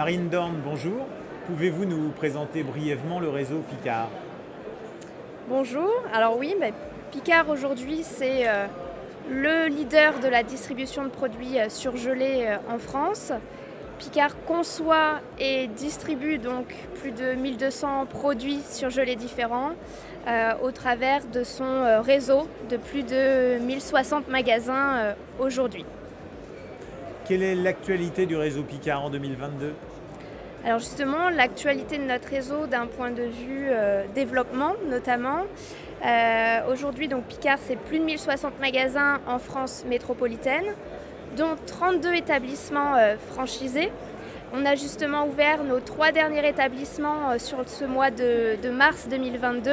Marine Dorn, bonjour. Pouvez-vous nous présenter brièvement le réseau Picard? Bonjour, alors oui, Picard aujourd'hui c'est le leader de la distribution de produits surgelés en France. Picard conçoit et distribue donc plus de 1200 produits surgelés différents au travers de son réseau de plus de 1060 magasins aujourd'hui. Quelle est l'actualité du réseau Picard en 2022? Alors justement, l'actualité de notre réseau d'un point de vue développement notamment. Aujourd'hui, donc Picard, c'est plus de 1060 magasins en France métropolitaine, dont 32 établissements franchisés. On a justement ouvert nos 3 derniers établissements sur ce mois de mars 2022,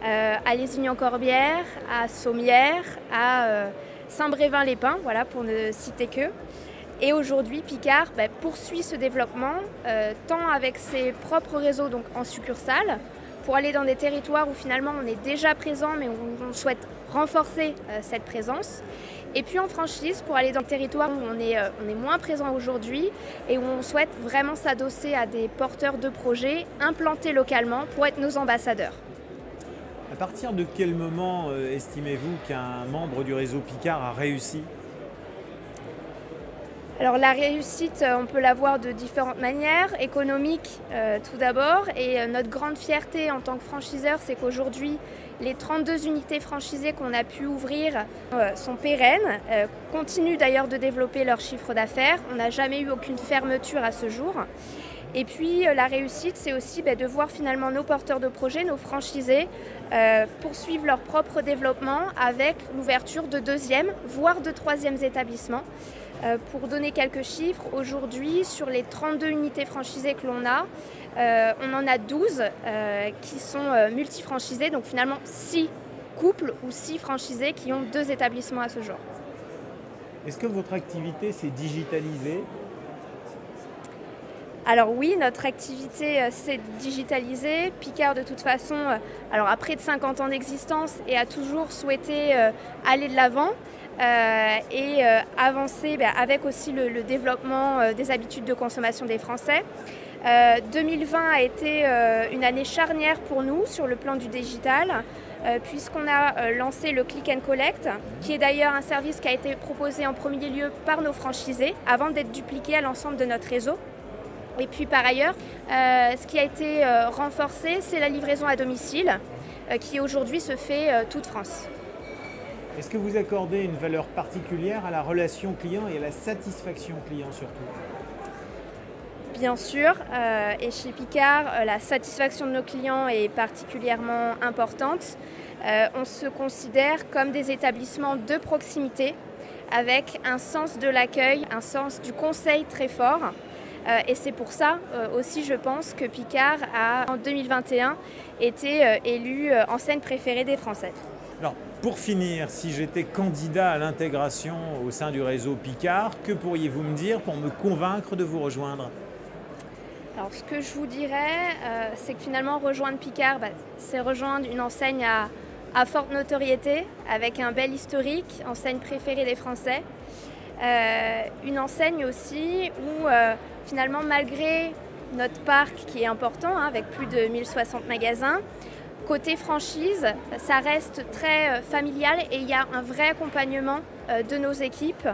à Lézignan-Corbière, à Sommières, à Saint-Brévin-les-Pins, voilà, pour ne citer que. Et aujourd'hui, Picard poursuit ce développement, tant avec ses propres réseaux donc en succursales, pour aller dans des territoires où finalement on est déjà présent, mais où on souhaite renforcer cette présence. Et puis en franchise, pour aller dans des territoires où on est moins présent aujourd'hui et où on souhaite vraiment s'adosser à des porteurs de projets implantés localement pour être nos ambassadeurs. À partir de quel moment estimez-vous qu'un membre du réseau Picard a réussi? Alors la réussite, on peut la voir de différentes manières, économique tout d'abord, et notre grande fierté en tant que franchiseur, c'est qu'aujourd'hui, les 32 unités franchisées qu'on a pu ouvrir sont pérennes, continuent d'ailleurs de développer leur chiffre d'affaires. On n'a jamais eu aucune fermeture à ce jour. Et puis la réussite, c'est aussi de voir finalement nos porteurs de projets, nos franchisés, poursuivre leur propre développement avec l'ouverture de 2e, voire de 3e établissements. Pour donner quelques chiffres, aujourd'hui, sur les 32 unités franchisées que l'on a, on en a 12 qui sont multifranchisés, donc finalement 6 couples ou 6 franchisés qui ont 2 établissements à ce jour. Est-ce que votre activité s'est digitalisée? Alors oui, notre activité s'est digitalisée. Picard, de toute façon, alors a près de 50 ans d'existence et a toujours souhaité aller de l'avant et avancer avec aussi le développement des habitudes de consommation des Français. 2020 a été une année charnière pour nous sur le plan du digital, puisqu'on a lancé le Click and Collect, qui est d'ailleurs un service qui a été proposé en premier lieu par nos franchisés avant d'être dupliqué à l'ensemble de notre réseau. Et puis par ailleurs, ce qui a été renforcé, c'est la livraison à domicile, qui aujourd'hui se fait toute France. Est-ce que vous accordez une valeur particulière à la relation client et à la satisfaction client surtout? Bien sûr, et chez Picard, la satisfaction de nos clients est particulièrement importante. On se considère comme des établissements de proximité, avec un sens de l'accueil, un sens du conseil très fort. Et c'est pour ça aussi, je pense, que Picard a, en 2021, été élu enseigne préférée des Français. Alors, pour finir, si j'étais candidat à l'intégration au sein du réseau Picard, que pourriez-vous me dire pour me convaincre de vous rejoindre? Alors, ce que je vous dirais, c'est que finalement, rejoindre Picard, c'est rejoindre une enseigne à forte notoriété, avec un bel historique, enseigne préférée des Français. Une enseigne aussi où finalement, malgré notre parc qui est important, avec plus de 1060 magasins, côté franchise, ça reste très familial et il y a un vrai accompagnement de nos équipes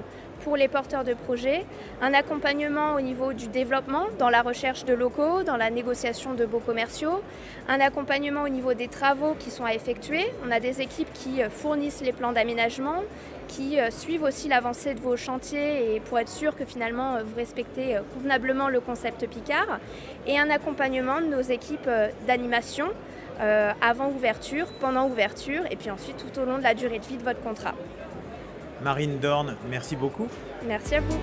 pour les porteurs de projets, un accompagnement au niveau du développement, dans la recherche de locaux, dans la négociation de baux commerciaux, un accompagnement au niveau des travaux qui sont à effectuer. On a des équipes qui fournissent les plans d'aménagement, qui suivent aussi l'avancée de vos chantiers et pour être sûr que finalement vous respectez convenablement le concept Picard, et un accompagnement de nos équipes d'animation avant ouverture, pendant ouverture et puis ensuite tout au long de la durée de vie de votre contrat. Marine Dorn, merci beaucoup. Merci à vous.